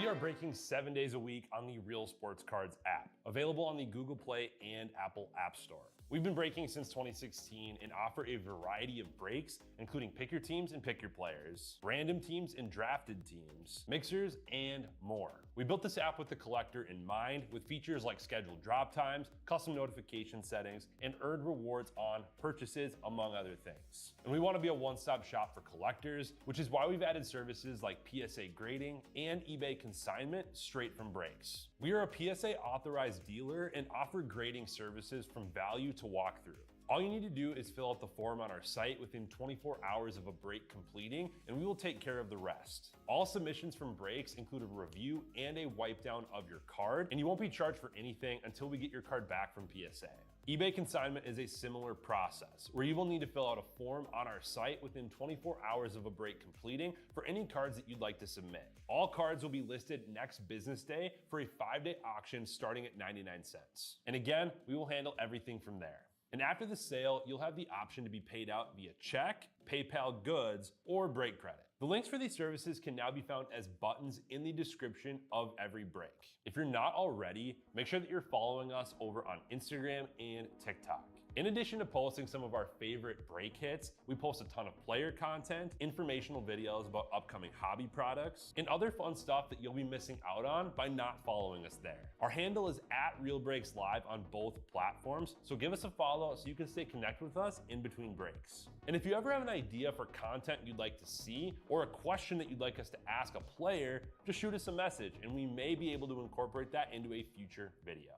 We are breaking 7 days a week on the Real Sports Cards app, available on the Google Play and Apple App Store. We've been breaking since 2016 and offer a variety of breaks, including pick your teams and pick your players, random teams and drafted teams, mixers, and more. We built this app with the collector in mind, with features like scheduled drop times, custom notification settings, and earned rewards on purchases, among other things. And we want to be a one-stop shop for collectors, which is why we've added services like PSA grading and eBay consignment straight from breaks. We are a PSA authorized dealer and offer grading services from value to walkthrough. All you need to do is fill out the form on our site within 24 hours of a break completing, and we will take care of the rest. All submissions from breaks include a review and a wipe down of your card, and you won't be charged for anything until we get your card back from PSA. eBay consignment is a similar process, where you will need to fill out a form on our site within 24 hours of a break completing for any cards that you'd like to submit. All cards will be listed next business day for a 5-day auction starting at 99 cents. And again, we will handle everything from there. And after the sale, you'll have the option to be paid out via check, PayPal goods, or break credit. The links for these services can now be found as buttons in the description of every break. If you're not already, make sure that you're following us over on Instagram and TikTok. In addition to posting some of our favorite break hits, we post a ton of player content, informational videos about upcoming hobby products, and other fun stuff that you'll be missing out on by not following us there. Our handle is @RealBreaksLive on both platforms, so give us a follow so you can stay connected with us in between breaks. And if you ever have an idea for content you'd like to see, or a question that you'd like us to ask a player, just shoot us a message and we may be able to incorporate that into a future video.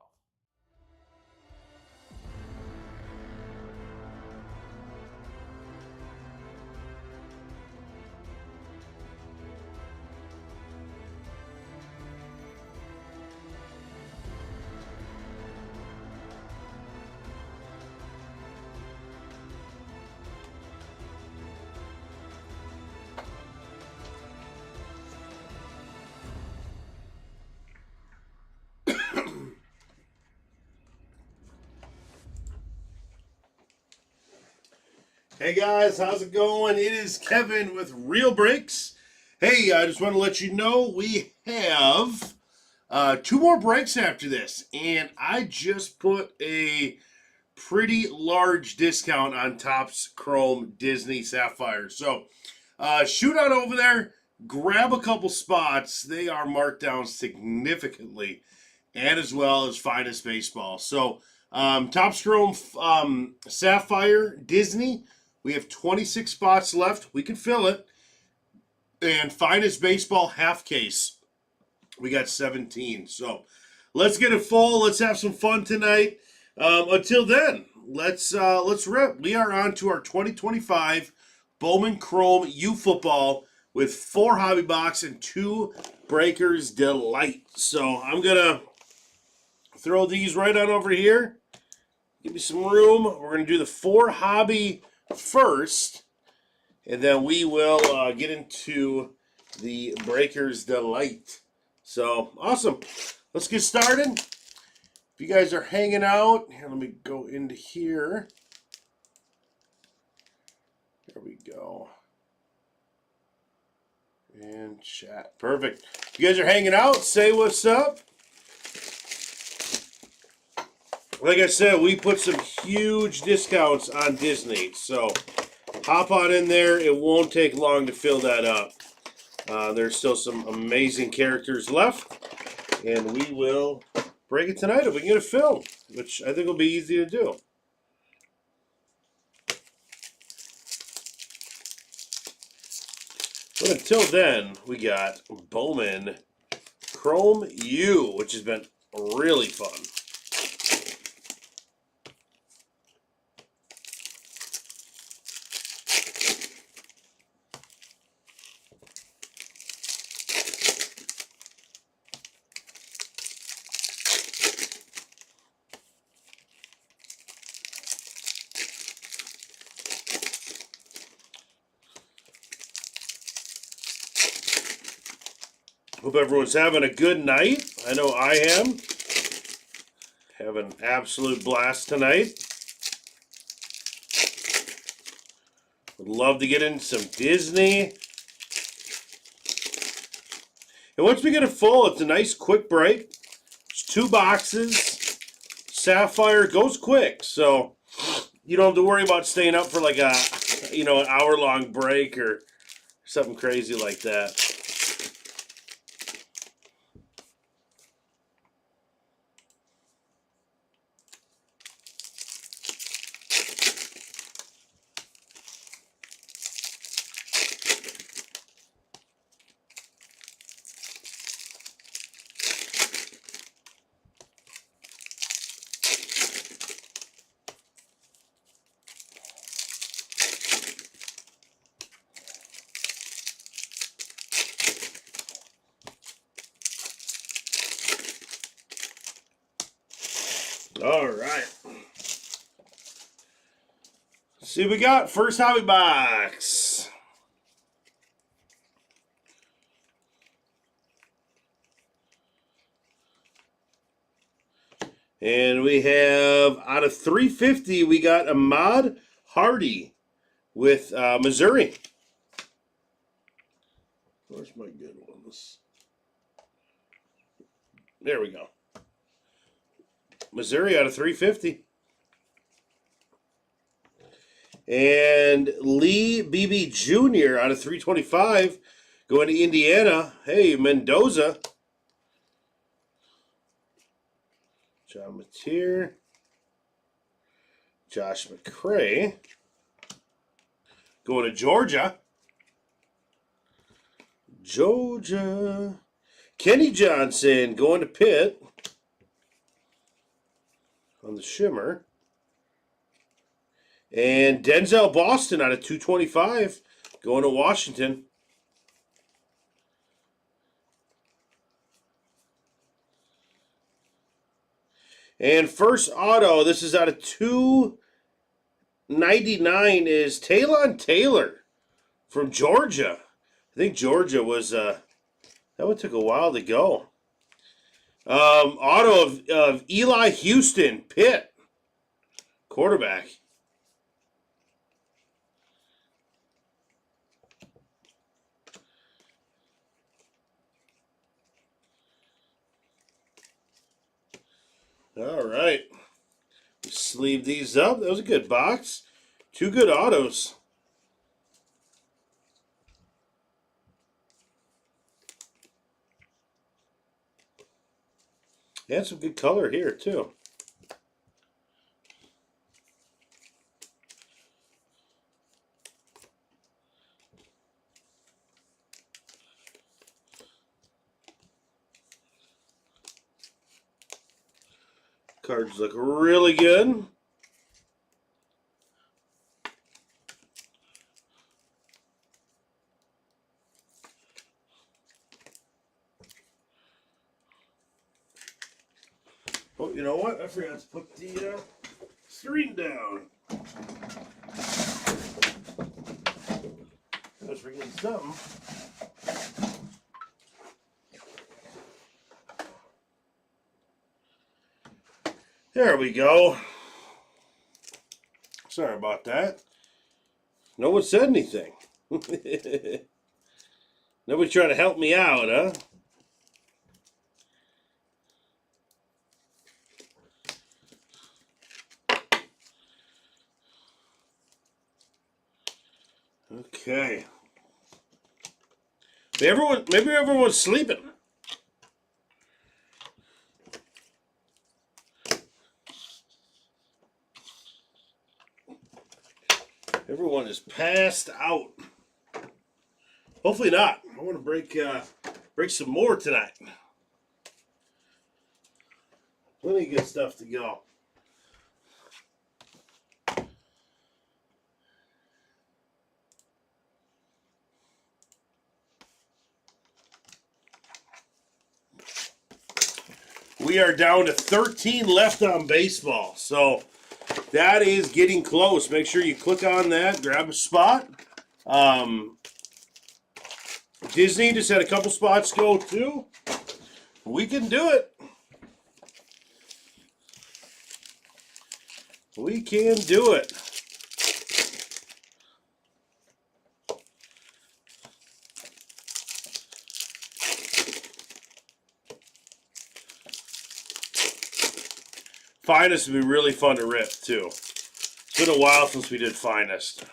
Hey guys, how's it going? It is Kevin with Real Breaks. Hey, I just want to let you know we have 2 more breaks after this, and I just put a pretty large discount on Topps Chrome Disney Sapphire. So shoot on over there, grab a couple spots. They are marked down significantly, and as well as Finest Baseball. So Topps Chrome Sapphire Disney. We have 26 spots left. We can fill it. And Finest Baseball half case. We got 17. So let's get it full. Let's have some fun tonight. Until then, let's rip. We are on to our 2025 Bowman Chrome U Football with 4 hobby box and 2 Breakers Delight. So I'm gonna throw these right on over here. Give me some room. We're gonna do the 4 hobby first, and then we will get into the Breakers Delight. So awesome. Let's get started. If you guys are hanging out, here, let me go into here. There we go. And chat. Perfect. If you guys are hanging out, say what's up. Like I said, we put some huge discounts on Disney, so hop on in there. It won't take long to fill that up. There's still some amazing characters left, and we will break it tonight if we can get it filled, which I think will be easy to do. But until then, we got Bowman Chrome U, which has been really fun. Hope everyone's having a good night. I know I am. Have an absolute blast tonight. Would love to get into some Disney. And once we get it full, it's a nice quick break. It's 2 boxes. Sapphire goes quick, so you don't have to worry about staying up for like an hour-long break or something crazy like that. All right. Let's see what we got. First hobby box. And we have, out of 350, we got Ahmad Hardy with Missouri. Where's my good ones? There we go. Missouri out of 350. And Lee Beebe Jr. out of 325. Going to Indiana. Hey, Mendoza. John Mateer. Josh McCray. Going to Georgia. Georgia. Kenny Johnson going to Pitt. On the shimmer. And Denzel Boston out of 225 going to Washington. And first auto, this is out of 299, is Talon Taylor from Georgia. I think Georgia was, that one took a while to go. Auto of Eli Houston, Pitt, quarterback. All right. Sleeve these up. That was a good box. 2 good autos. And some good color here, too. Cards look really good. Oh, you know what? I forgot to put the screen down. I was forgetting something. There we go. Sorry about that. No one said anything. Nobody's trying to help me out, huh? Okay. Maybe everyone's sleeping. Everyone is passed out. Hopefully not. I want to break some more tonight. Plenty of good stuff to go. We are down to 13 left on baseball, so that is getting close. Make sure you click on that, grab a spot. Disney just had a couple spots go too. We can do it. We can do it. Finest would be really fun to rip, too. It's been a while since we did Finest.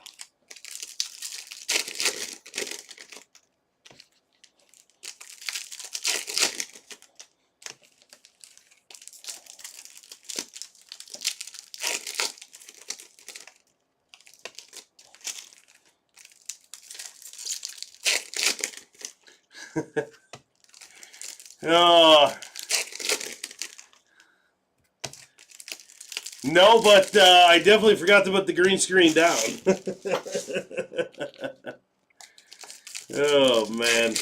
Oh. No, but I definitely forgot to put the green screen down. Oh, man.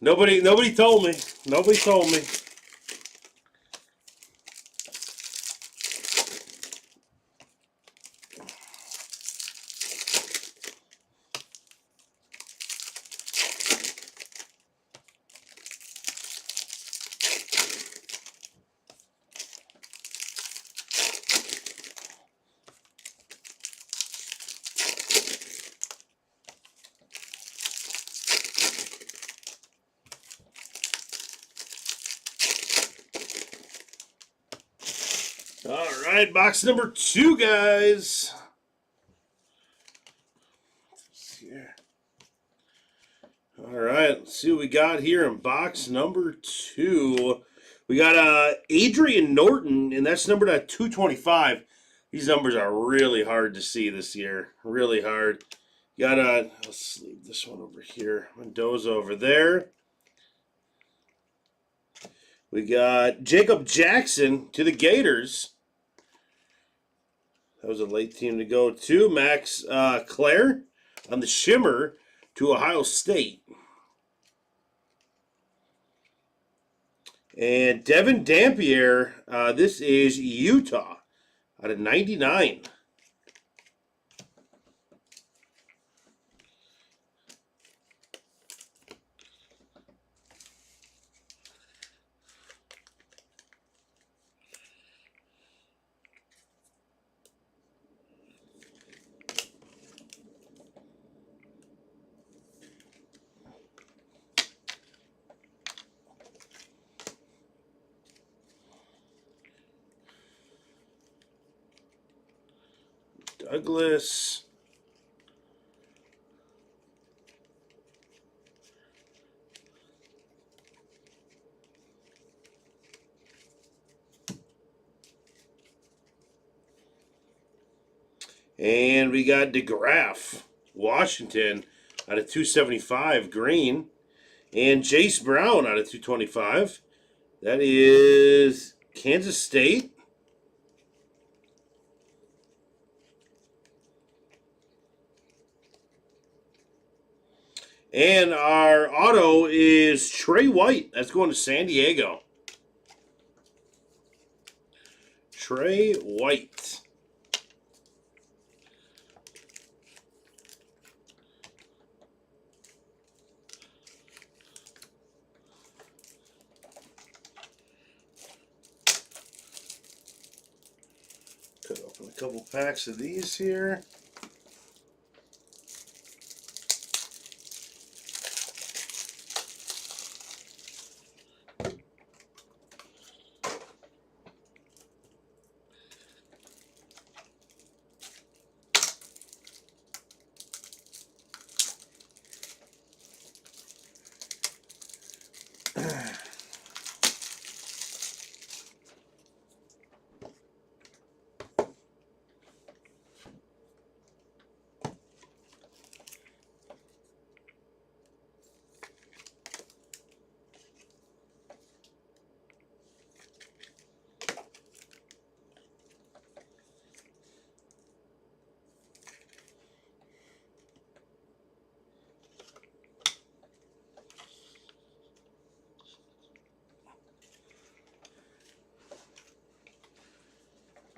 Nobody told me. Nobody told me. All right, box number 2, guys. All right, let's see what we got here in box number 2. We got Adrian Norton, and that's numbered at 225. These numbers are really hard to see this year. Really hard. Got let's leave this one over here. Mendoza over there. We got Jacob Jackson to the Gators. That was a late team to go to. Max Clare on the Shimmer to Ohio State. And Devin Dampier, this is Utah out of 99. Douglas. And we got DeGraff, Washington, out of 275, green. And Jace Brown out of 225. That is Kansas State. And our auto is Trey White. That's going to San Diego. Trey White. Cut open a couple packs of these here.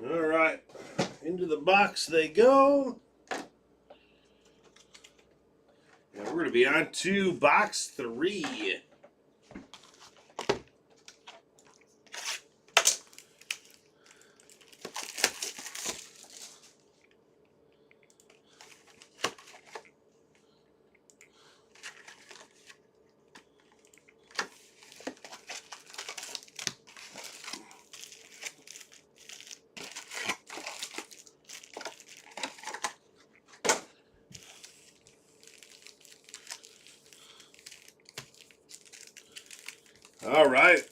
All right, into the box they go. And we're going to be on to box 3. All right.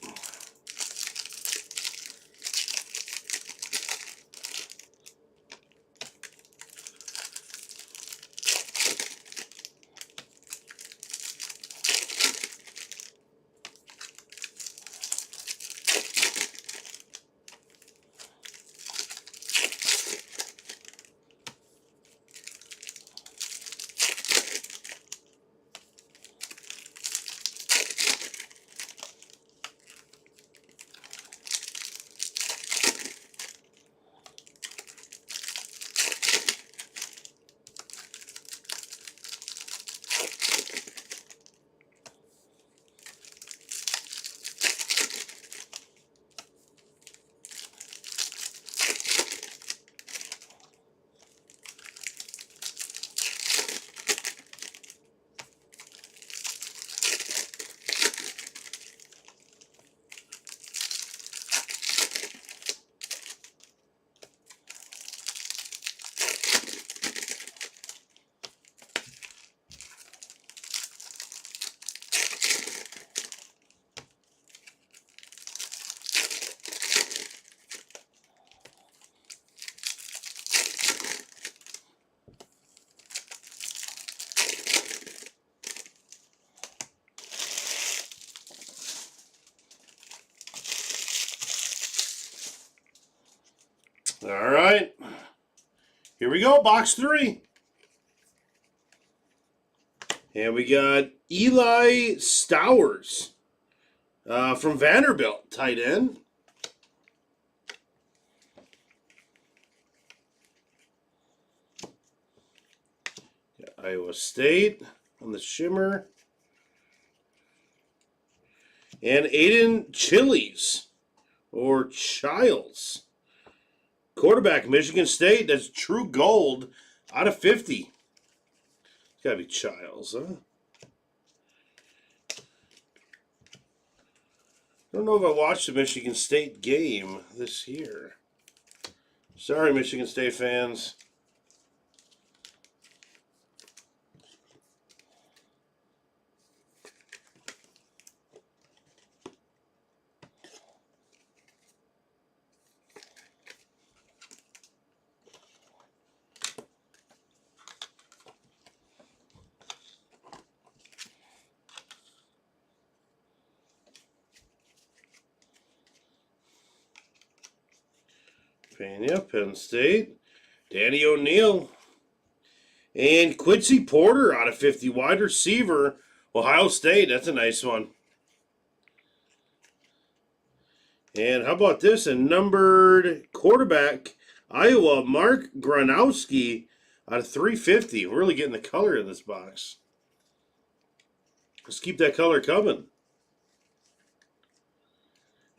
All right. Here we go, box 3. And we got Eli Stowers from Vanderbilt, tight end. Got Iowa State on the shimmer. And Aiden Chilies, or Childs. Quarterback, Michigan State. That's true gold out of 50. It's got to be Childs, huh? I don't know if I watched the Michigan State game this year. Sorry, Michigan State fans. Pena, Penn State. Danny O'Neal. And Quincy Porter out of 50. Wide receiver, Ohio State. That's a nice one. And how about this? A numbered quarterback, Iowa, Mark Gronowski out of 350. We're really getting the color in this box. Let's keep that color coming.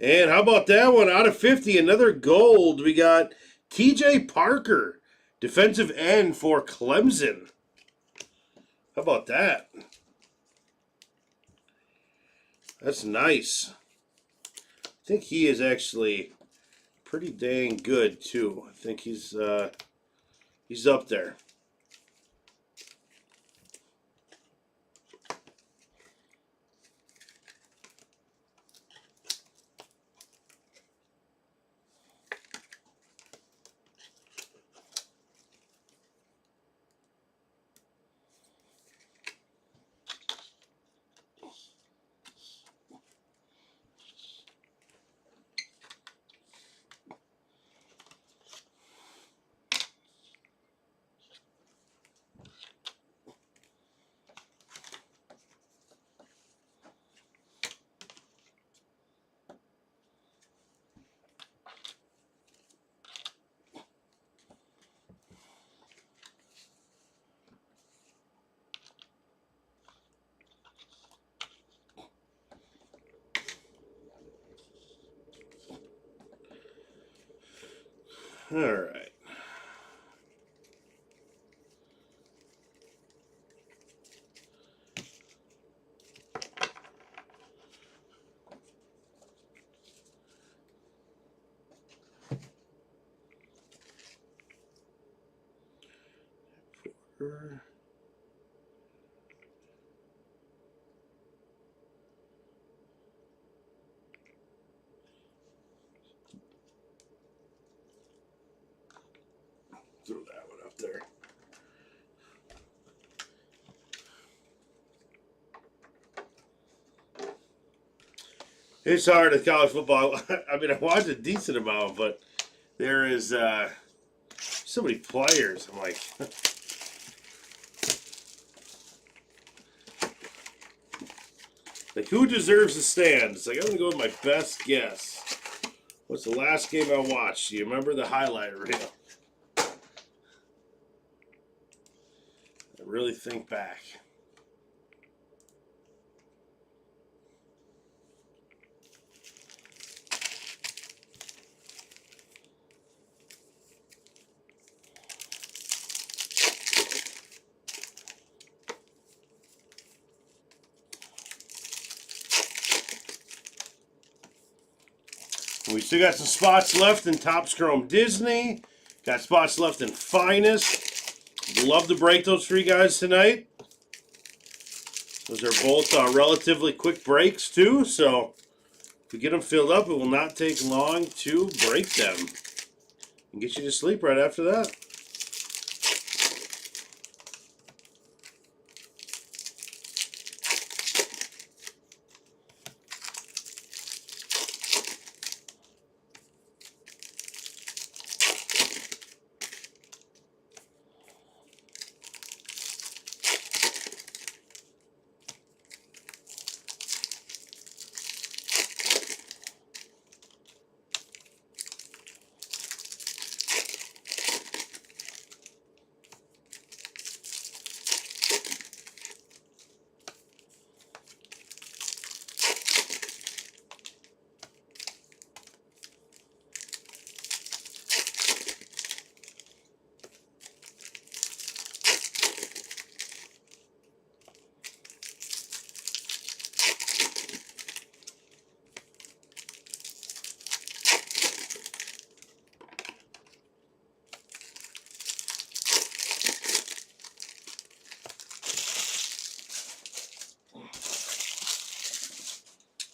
And how about that one? Out of 50, another gold. We got TJ Parker, defensive end for Clemson. How about that? That's nice. I think he is actually pretty dang good too. I think he's up there. All right. there. It's hard at college football. I mean, I watched a decent amount, but there is so many players. I'm like, like who deserves to stand? It's like I'm gonna go with my best guess. What's the last game I watched? Do you remember the highlight reel? I really think back. We still got some spots left in Topps Chrome Disney. Got spots left in Finest. Love to break those for you guys tonight. Those are both relatively quick breaks too, so if we get them filled up, it will not take long to break them. And get you to sleep right after that.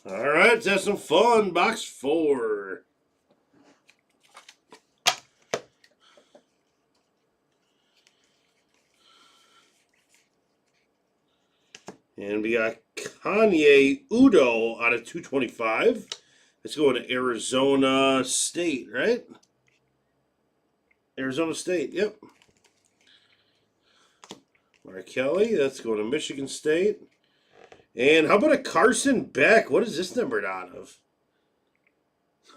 All right, let's have some fun. Box 4. And we got Kanye Udo out of 225. Let's go to Arizona State, right? Arizona State, yep. Mark Kelly, that's going to Michigan State. And how about a Carson Beck? What is this numbered out of?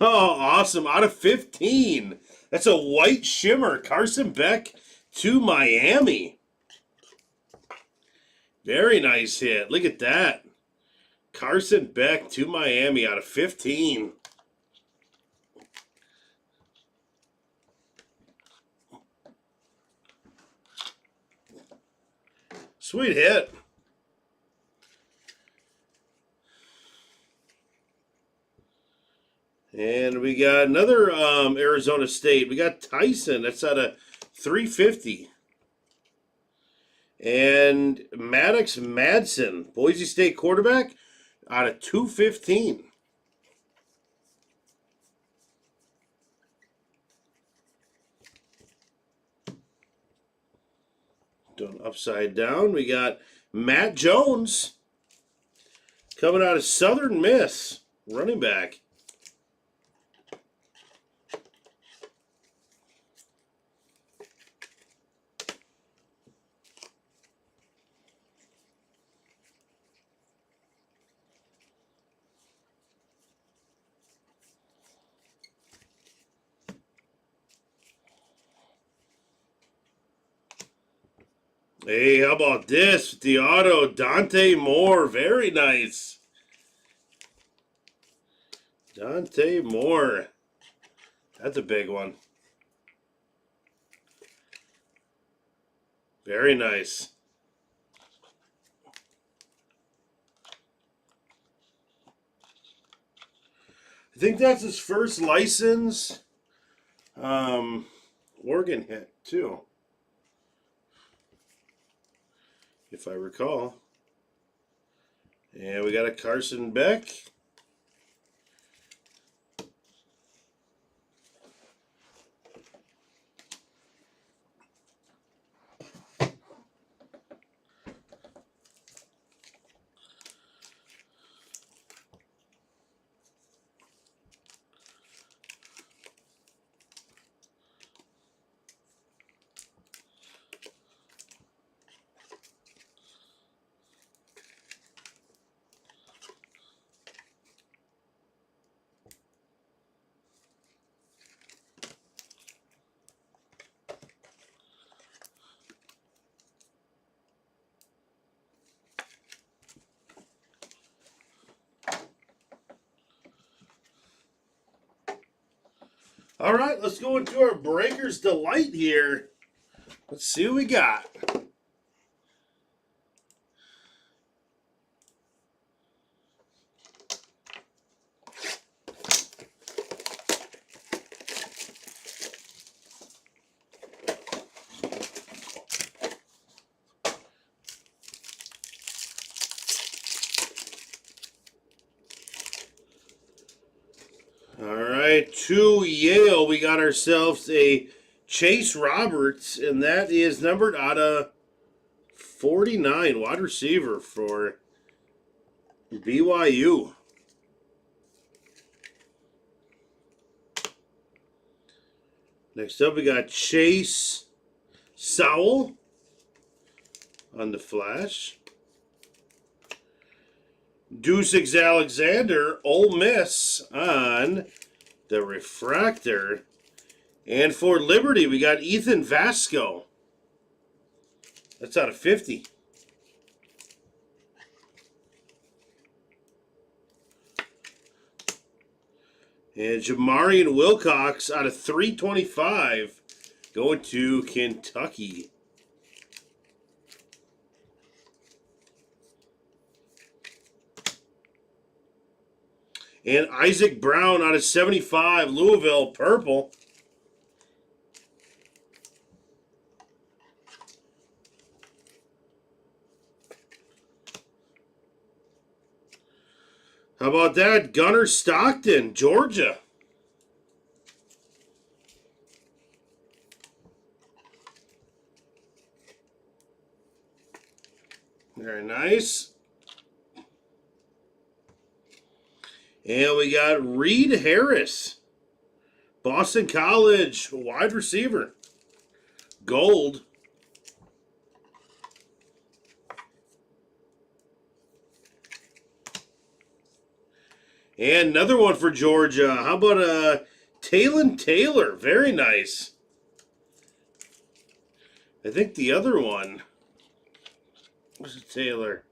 Oh, awesome. Out of 15. That's a white shimmer. Carson Beck to Miami. Very nice hit. Look at that. Carson Beck to Miami out of 15. Sweet hit. And we got another Arizona State. We got Tyson. That's out of 350. And Maddox Madsen, Boise State quarterback, out of 215. Done upside down. We got Matt Jones coming out of Southern Miss, running back. Hey, how about this? The auto, Dante Moore. Very nice. Dante Moore. That's a big one. Very nice. I think that's his first license. Oregon hit, too. If I recall. And we got a Carson Beck. All right, let's go into our Breaker's Delight here. Let's see what we got. All right, to Yale, we got ourselves a Chase Roberts, and that is numbered out of 49, wide receiver for BYU. Next up, we got Chase Sowell on the flash. Deuce Alexander, Ole Miss on the refractor. And for Liberty, we got Ethan Vasco. That's out of 50. And Jamarian Wilcox out of 325 going to Kentucky. And Isaac Brown out of 75, Louisville, purple. How about that? Gunnar Stockton, Georgia. Very nice. And we got Reed Harris, Boston College, wide receiver. Gold. And another one for Georgia. How about Talon Taylor? Very nice. I think the other one was a Taylor.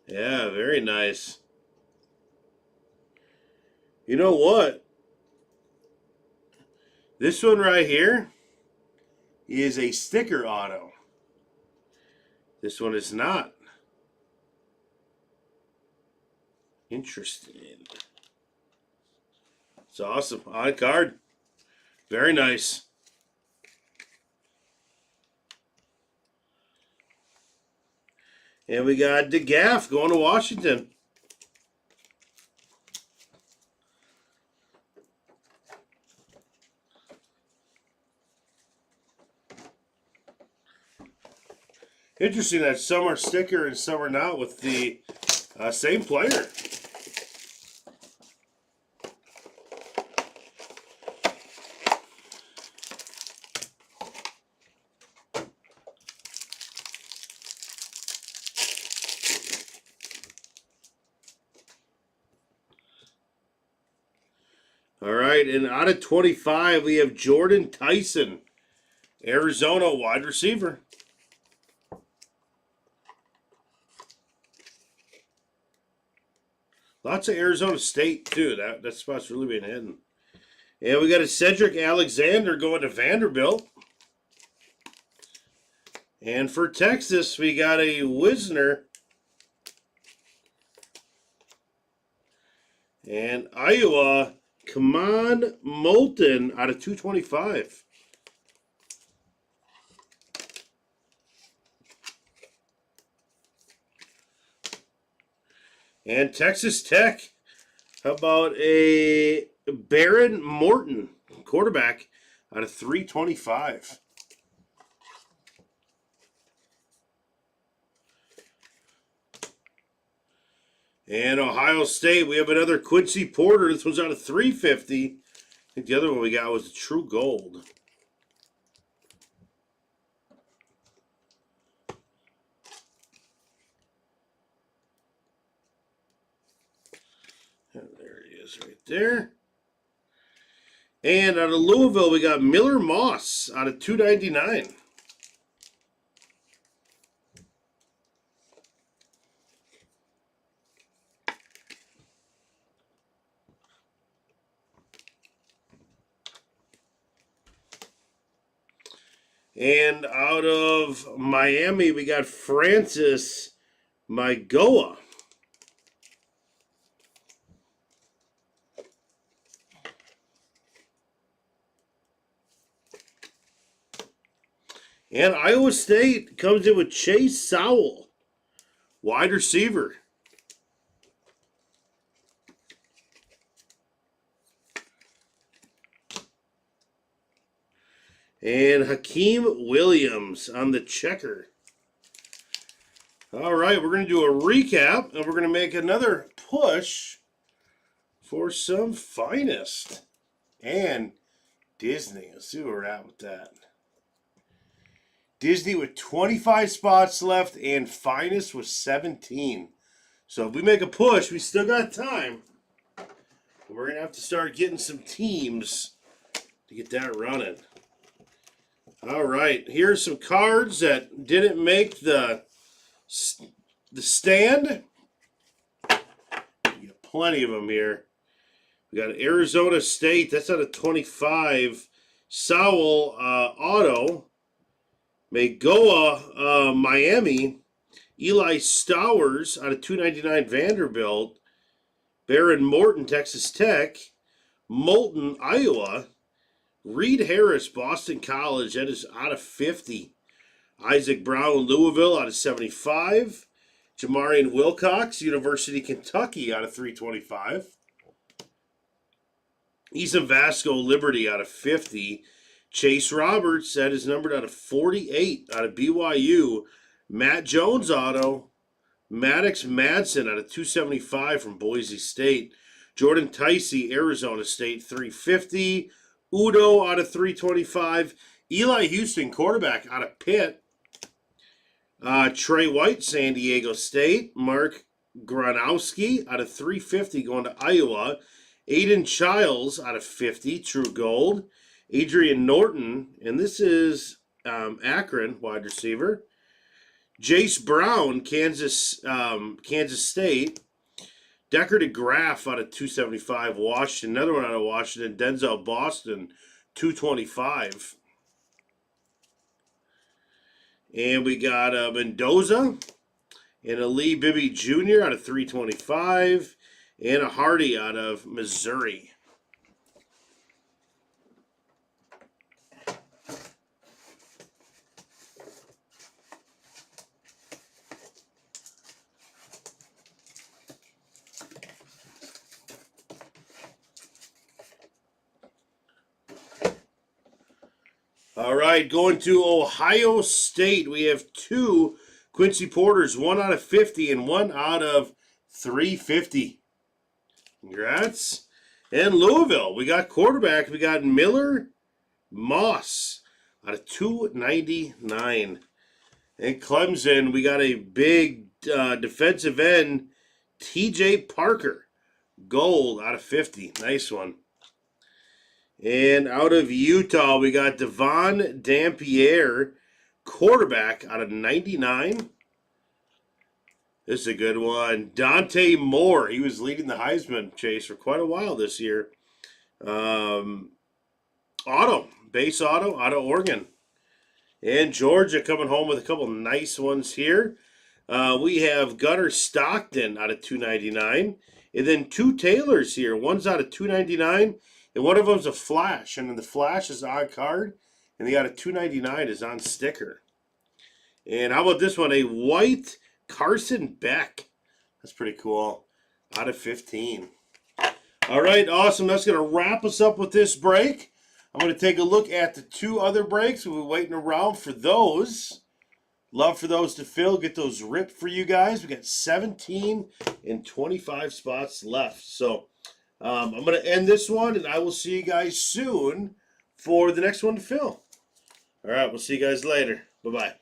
Yeah, very nice. You know what? This one right here is a sticker auto. This one is not. Interesting. It's awesome. On card. Very nice. And we got DeGaff going to Washington. Interesting that some are sticker and some are not with the same player. All right, and out of 25, we have Jordan Tyson, Arizona wide receiver. Lots of Arizona State, too. That spot's really been hidden. And we got a Cedric Alexander going to Vanderbilt. And for Texas, we got a Wisner. And Iowa, Kamon Moulton out of 225. And Texas Tech, how about a Baron Morton, quarterback, out of 325. And Ohio State, we have another Quincy Porter. This one's out of 350. I think the other one we got was a true gold. And there he is right there. And out of Louisville, we got Miller Moss out of 299. And out of Miami, we got Francis Maigoa. And Iowa State comes in with Chase Sowell, wide receiver. And Hakeem Williams on the checker. All right, we're going to do a recap, and we're going to make another push for some Finest and Disney. Let's see where we're at with that. Disney with 25 spots left, and Finest with 17. So if we make a push, we still got time. We're going to have to start getting some teams to get that running. All right, here's some cards that didn't make the stand. You got plenty of them here. We got Arizona State. That's out of 25. Sowell auto. Maigoa Miami. Eli Stowers out of 299 Vanderbilt. Baron Morton Texas Tech. Moulton Iowa. Reed Harris, Boston College, that is out of 50. Isaac Brown, Louisville, out of 75. Jamarian Wilcox, University of Kentucky, out of 325. Eason Vasco, Liberty, out of 50. Chase Roberts, that is numbered out of 48, out of BYU. Matt Jones auto. Maddox Madsen, out of 275 from Boise State. Jordan Ticey, Arizona State, 350. Udo out of 325. Eli Houston, quarterback out of Pitt. Trey White, San Diego State. Mark Gronowski out of 350 going to Iowa. Aiden Childs out of 50, True Gold. Adrian Norton, and this is Akron, wide receiver. Jace Brown, Kansas State. Decker DeGraff out of 275, Washington. Another one out of Washington. Denzel Boston, 225. And we got Mendoza and a Lee Bibby Jr. out of 325. And a Hardy out of Missouri. All right, going to Ohio State. We have two Quincy Porters, one out of 50 and one out of 350. Congrats. And Louisville, we got quarterback. We got Miller Moss out of 299. And Clemson, we got a big defensive end, TJ Parker, gold out of 50. Nice one. And out of Utah, we got Devon Dampierre, quarterback out of 99. This is a good one. Dante Moore, he was leading the Heisman chase for quite a while this year. Base auto out of Oregon. And Georgia coming home with a couple nice ones here. We have Gunnar Stockton out of 299. And then two Taylors here. One's out of 299. And one of them's a flash, and then the flash is on card, and the out of 299 is on sticker. And how about this one? A white Carson Beck. That's pretty cool. Out of 15. All right, awesome. That's going to wrap us up with this break. I'm going to take a look at the two other breaks. We'll be waiting around for those. Love for those to fill. Get those ripped for you guys. We got 17 and 25 spots left. So I'm going to end this one, and I will see you guys soon for the next one to fill. All right, we'll see you guys later. Bye-bye.